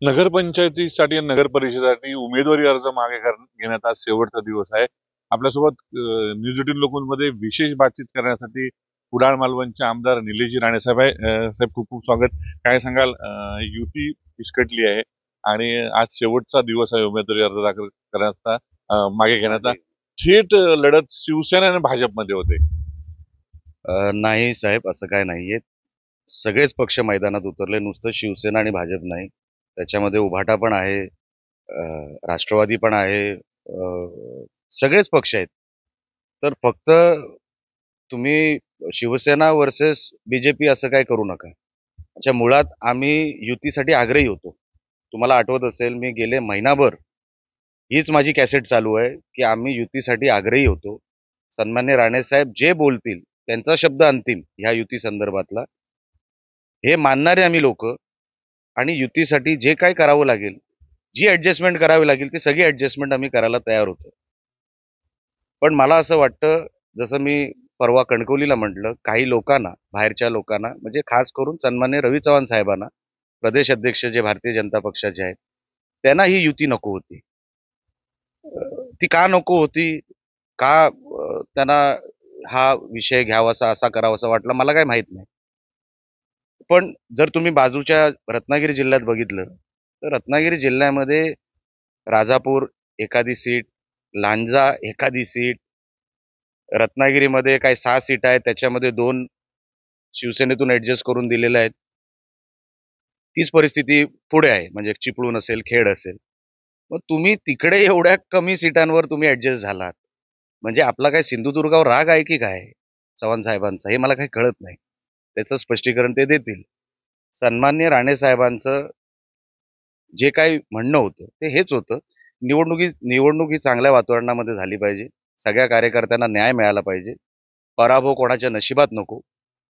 नगरपंचायतीसाठी आणि नगर परिषदेसाठी उमेदवारी अर्ज मागे घेण्यात आज शेवटचा दिवस आहे. आपल्यासोबत न्यूज 18 लोकांमध्ये विशेष बातचीत करण्यासाठी कुडाळ मालवणचे आमदार निलेशजी राणे साहेब आहे. साहेब, खूप खूप स्वागत. काय सांगाल? युती विस्कटली आहे आणि आज शेवटचा दिवस आहे उमेदवारी अर्ज दाखल करण्याचा, मागे घेण्याचा. थेट लढत शिवसेना आणि भाजपमध्ये होते. नाही साहेब, असं काय नाहीये. सगळेच पक्ष मैदानात उतरले, नुसतं शिवसेना आणि भाजप नाही. त्याच्यामध्ये उभाटा पण आहे, राष्ट्रवादी पण आहे, सगळेच पक्ष आहेत. तर फक्त तुम्ही शिवसेना वर्सेस बीजेपी असं काय करू नका. अच्छा, मुळात आम्ही युतीसाठी आग्रही होतो. तुम्हाला आठवत असेल, मी गेले महिनाभर हीच माझी कॅसेट चालू आहे की आम्ही युतीसाठी आग्रही होतो. सन्मान्य राणेसाहेब जे बोलतील त्यांचा शब्द अंतिम ह्या युती संदर्भातला, हे मानणारे आम्ही लोक, आणि युतीसाठी जे काय करावं लागेल, जी ऍडजस्टमेंट करावी लागेल, ती सगळी ऍडजस्टमेंट आम्ही करायला तयार होतो. पण मला असं वाटतं, जसं मी परवा कणकवलीला म्हटलं, काही लोकांना, बाहेरच्या लोकांना, म्हणजे खास करून सन्मान्य रवी चव्हाण साहेबांना, प्रदेश अध्यक्ष जे भारतीय जनता पक्षाचे आहेत, त्यांना ही युती नको होती. ती का नको होती? का त्यांना हा विषय घ्यावासा, असा करावासा वाटला, मला काय माहित नाही. पण जर तुम्ही बाजूच्या रत्नागिरी जिल्ह्यात बघितलं, तर रत्नागिरी जिल्ह्यामध्ये राजापूर एखादी सीट, लांजा एखादी सीट, रत्नागिरीमध्ये काय 6 सीट आहेत, त्याच्यामध्ये 2 शिवसेनेतून ऍडजस्ट करून दिलेल्या आहेत. तीच परिस्थिती पुढे आहे, म्हणजे चिपळूण असेल, खेड असेल. मग तुम्ही तिकडे एवढ्या कमी सीटांवर तुम्ही ऍडजस्ट झालात, म्हणजे आपला काय सिंधुदुर्गावर राग आहे की काय चव्हाण साहेबांचा, हे मला काही कळत नाही. त्याचं स्पष्टीकरण ते देतील. सन्मान्य राणे साहेबांचं जे काही म्हणणं होतं ते हेच होतं, निवडणूक ही चांगल्या वातावरणामध्ये झाली पाहिजे, सगळ्या कार्यकर्त्यांना न्याय मिळाला पाहिजे, पराभव कोणाच्या नशिबात नको,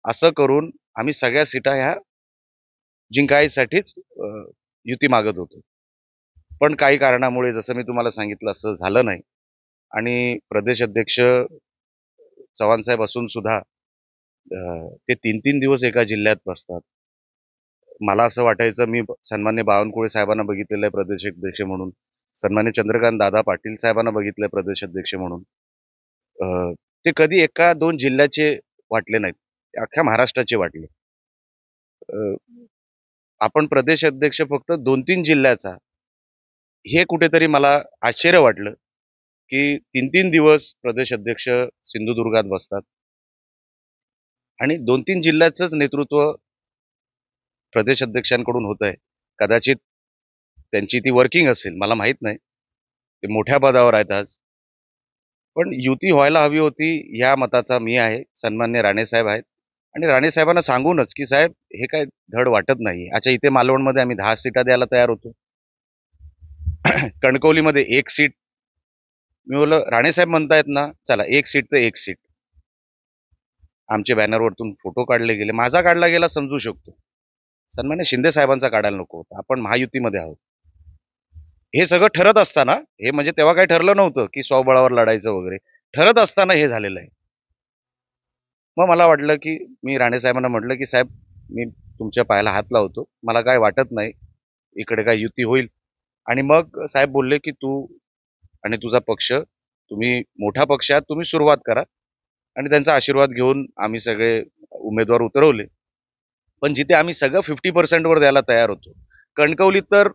असं करून आम्ही सगळ्या सीटा ह्या जिंकायसाठीच युती मागत होतो. पण काही कारणामुळे, जसं मी तुम्हाला सांगितलं, असं झालं नाही. आणि प्रदेश अध्यक्ष चव्हाण साहेब असून सुद्धा ते 3-3 दिवस एका जिल्ह्यात बसतात. मला असं वाटायचं, मी सन्मान्य बावनकुळे साहेबांना बघितलेलं आहे प्रदेश अध्यक्ष म्हणून, सन्मान्य चंद्रकांत दादा पाटील साहेबांना बघितलंय प्रदेश अध्यक्ष म्हणून. ते कधी एका दोन जिल्ह्याचे वाटले नाहीत, ते अख्ख्या महाराष्ट्राचे वाटले. आपण प्रदेश अध्यक्ष फक्त 2-3 जिल्ह्याचा, हे कुठेतरी मला आश्चर्य वाटलं की 3-3 दिवस प्रदेश अध्यक्ष सिंधुदुर्गात बसतात आणि 2-3 जिल्ह्याचंच नेतृत्व प्रदेश अध्यक्षांकडून होत आहे. कदाचित त्यांची ती वर्किंग असेल, मला माहित नाही. ते मोठ्या पदावर आहेत आज. पण युती व्हायला हवी होती, या मताचा मी आहे. सन्मान्य राणेसाहेब आहेत, आणि राणेसाहेबांना सांगूनच की साहेब, हे काय धड वाटत नाही. अच्छा, इथे मालवणमध्ये आम्ही 10 सीटा द्यायला तयार होतो. कणकवलीमध्ये 1 सीट. मी बोललो, राणेसाहेब म्हणतायत ना, चला 1 सीट तर 1 सीट. आमच्या बॅनरवरतून फोटो काढले गेले, माझा काढला गेला समजू शकतो, सन्मान्य शिंदे साहेबांचा काढायला नको होता. आपण महायुतीमध्ये आहोत. हे सगळं ठरत असताना, हे म्हणजे तेव्हा काही ठरलं नव्हतं की स्वबळावर लढायचं वगैरे, ठरत असताना हे झालेलं आहे. मग मला वाटलं, की मी राणे साहेबांना म्हटलं की साहेब, मी तुमच्या पायाला हात लावतो, मला काय वाटत नाही इकडे काय युती होईल. आणि मग साहेब बोलले की तू आणि तुझा पक्ष, तुम्ही मोठा पक्ष आहात, तुम्ही सुरुवात करा. आणि त्यांचा आशीर्वाद घेऊन आम्ही सगळे उमेदवार उतरवले. पण जिथे आम्ही सगळं 50% वर द्यायला तयार होतो, कणकवलीत तर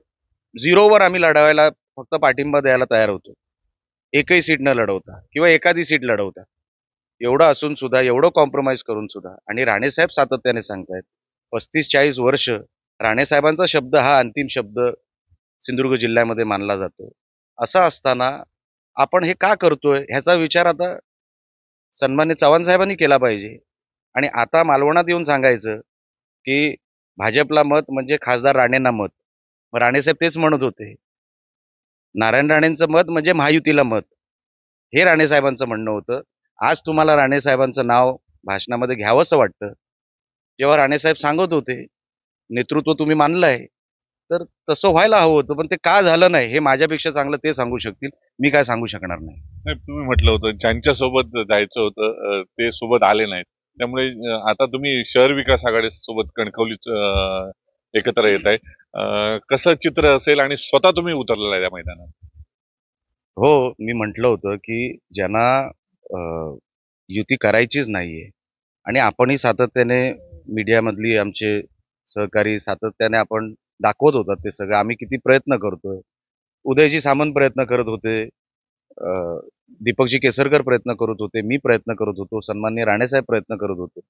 0 आम्ही लढवायला, फक्त पाठिंबा द्यायला तयार होतो, एकही सीट न लढवता किंवा एखादी सीट लढवता. एवढं असून सुद्धा, एवढं कॉम्प्रोमाइज करून सुद्धा, आणि राणेसाहेब सातत्याने सांगतायत, 35-40 वर्ष राणेसाहेबांचा शब्द हा अंतिम शब्द सिंधुदुर्ग जिल्ह्यामध्ये मानला जातो. असं असताना आपण हे का करतोय, ह्याचा विचार आता सन्मान्य चव्हाण साहेबांनी केला पाहिजे. आणि आता मालवणात येऊन सांगायचं की भाजपला मत म्हणजे खासदार राणेंना मत. मग राणेसाहेब तेच म्हणत होते, नारायण राणेंचं मत म्हणजे महायुतीला मत, हे राणेसाहेबांचं म्हणणं होतं. आज तुम्हाला राणेसाहेबांचं नाव भाषणामध्ये घ्यावंसं वाटतं, जेव्हा राणेसाहेब सांगत होते नेतृत्व तुम्ही मानलंय, तर तसं व्हायला हवं होतं. पण ते का झालं नाही, हे माझ्यापेक्षा चांगलं ते सांगू शकतील, मी काय सांगू शकणार नाही. साहेब, तुम्ही म्हटलं होतं ज्यांच्या सोबत जायचं होतं ते सोबत आले नाहीत, त्यामुळे आता तुम्ही शहर विकास आघाडी सोबत कणकवलीत एकत्र येत आहे. कसं चित्र असेल आणि स्वतः तुम्ही उतरलेला आहे त्या मैदानात? हो, मी म्हटलं होतं की ज्यांना युती करायचीच नाहीये आणि आपणही सातत्याने मीडियामधली आमचे सहकारी सातत्याने आपण दाखवत होतात ते सगळं आम्ही किती प्रयत्न करतोय. उदयजी सामंत प्रयत्न करत होते. अ, दीपकजी केसरकर प्रयत्न करत होते. मी प्रयत्न करत होतो. सन्माननीय राणेसाहेब प्रयत्न करत होते.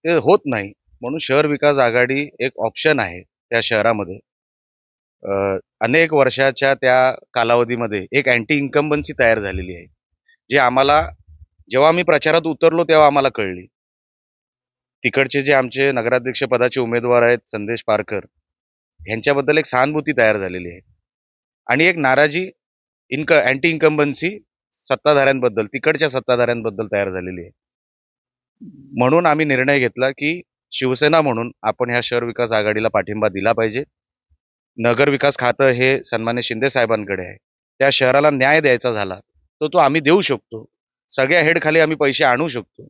ते होत नाही. म्हणून शहर विकास आघाडी एक ऑप्शन आहे त्या शहरामध्ये. अनेक वर्षाच्या त्या कालावधीमध्ये एक अँटी इन्कम्बन्सी तयार झालेली आहे. जे आम्हाला जेव्हा आम्ही प्रचारात उतरलो तेव्हा आम्हाला कळली. तिकडचे जे आमचे नगराध्यक्ष पदाचे उमेदवार आहेत संदेश पारकर, ह्यांच्याबद्दल एक सहानुभूती तयार झालेली आहे. आणि एक नाराजी अँटी इन्कम्बन्सी सत्ताधाऱ्यांबद्दल, तिकडच्या सत्ताधाऱ्यांबद्दल तयार झालेली आहे. म्हणून आम्ही निर्णय घेतला, की शिवसेना म्हणून आपण ह्या शहर विकास आघाडीला पाठिंबा दिला पाहिजे. नगर विकास खातं हे सन्मान्य शिंदे साहेबांकडे आहे. त्या शहराला न्याय द्यायचा झाला, तर तो आम्ही देऊ शकतो. सगळ्या हेडखाली आम्ही पैसे आणू शकतो.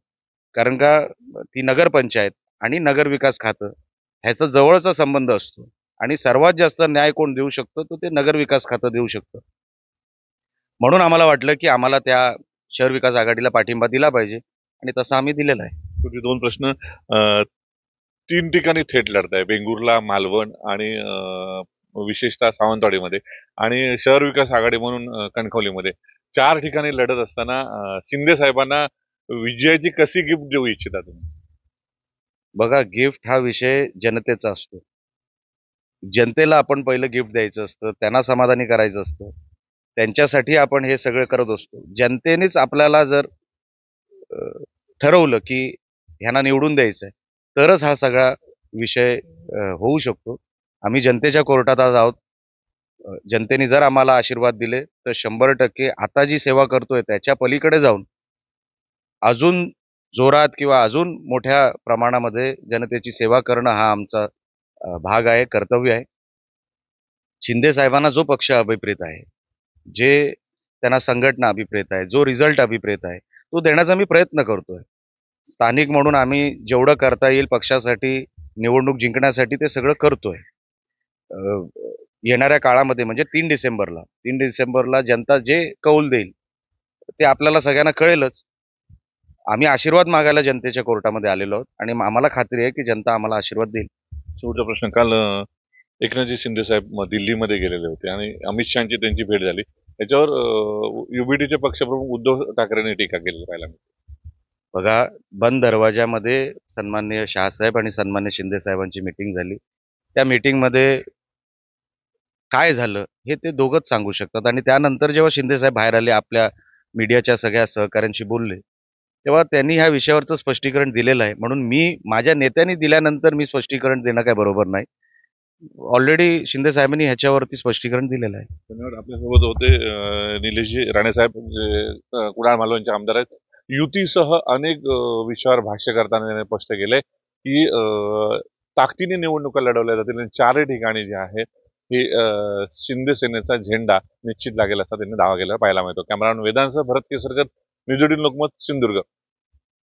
कारण का ती नगरपंचायत आणि नगर विकास खातं ह्याचा जवळचा संबंध असतो आणि सर्वात जास्त न्याय कोण देऊ शकतो, तर ते नगर विकास खातं देऊ शकतं. म्हणून आम्हाला वाटलं, की आम्हाला त्या शहर विकास आघाडीला पाठिंबा दिला पाहिजे आणि तसा आम्ही दिलेला आहे. तुझे दोन प्रश्न. 3 ठिकाणी थेट लढत आहे, वेंगुर्ला, मालवण आणि विशेषतः सावंतवाडीमध्ये, आणि शहर विकास आघाडी म्हणून कणकवलीमध्ये. 4 ठिकाणी लढत असताना शिंदे साहेबांना विजयाची कशी गिफ्ट देऊ इच्छिता तुम्ही? बघा, गिफ्ट हा विषय जनतेचा असतो. जनतेला आपण पहिलं गिफ्ट द्यायचं असतं, त्यांना समाधानी करायचं असतं. त्यांच्यासाठी आपण हे सगळं करत असतो. जनतेनेच आपल्याला जर अ, ठरवलं, की ह्यांना निवडून द्यायचंय, तरच हा सगळा विषय होऊ शकतो. आम्ही जनतेच्या कोर्टात आज आहोत. जनतेने जर आम्हाला आशीर्वाद दिले, तर 100% आता जी सेवा करतोय त्याच्या पलीकडे जाऊन अजून जोरात किंवा अजून मोठ्या प्रमाणामध्ये जनतेची सेवा करणं हा आमचा भाग आहे, कर्तव्य आहे. शिंदे साहेबांना जो पक्ष अभिप्रेत आहे, जे त्यांना संघटना अभिप्रेत आहे, जो रिझल्ट अभिप्रेत आहे, तो देण्याचा मी प्रयत्न करतोय. स्थानिक म्हणून आम्ही जेवढं करता येईल पक्षासाठी, निवडणूक जिंकण्यासाठी ते सगळं करतोय. अ, येणाऱ्या काळामध्ये म्हणजे 3 डिसेंबरला जनता जे कौल देईल, ते आपल्याला सगळ्यांना कळेलच. आम्ही आशीर्वाद मागायला जनतेच्या कोर्टामध्ये आलेलो आहोत आणि आम्हाला खात्री आहे, की जनता आम्हाला आशीर्वाद देईल. शेवटचा प्रश्न. काल एकनाथजी शिंदे साहेब दिल्लीमध्ये गेलेले होते आणि अमित शहाची त्यांची भेट झाली. त्याच्यावर युबीटीचे पक्षप्रमुख उद्धव ठाकरेंनी टीका केली पाहायला मिळते. बघा, बंद दरवाजामध्ये सन्माननीय शहासाहेब आणि सन्मान्य शिंदे साहेबांची मीटिंग झाली. त्या मीटिंगमध्ये काय झालं हे ते दोघंच सांगू शकतात आणि त्यानंतर जेव्हा शिंदे साहेब बाहेर आले, आपल्या मीडियाच्या सगळ्या सहकाऱ्यांशी बोलले, तेव्हा त्यांनी ह्या विषयावरचं स्पष्टीकरण दिलेलं आहे. म्हणून मी माझ्या नेत्यांनी दिल्यानंतर मी स्पष्टीकरण देणं काही बरोबर नाही. ऑलरेडी शिंदे साहेबांनी ह्याच्यावरती स्पष्टीकरण दिलेलं आहे. धन्यवाद. आपल्यासोबत होते निलेशजी राणेसाहेब, जे कुडाळ मालवणचे आमदार आहेत. युतीसह अनेक विषयावर भाष्य करताना त्यांनी स्पष्ट केलंय, की ताकदीने निवडणुका लढवल्या जातील आणि 4ही ठिकाणी जे आहे हे शिंदे सेनेचा झेंडा निश्चित लागेल असा त्यांनी दावा केला पाहायला मिळतो. कॅमेरामॅन वेदांसह भरत केसरकर, न्यूज 18 लोकमत, सिंधुदुर्ग.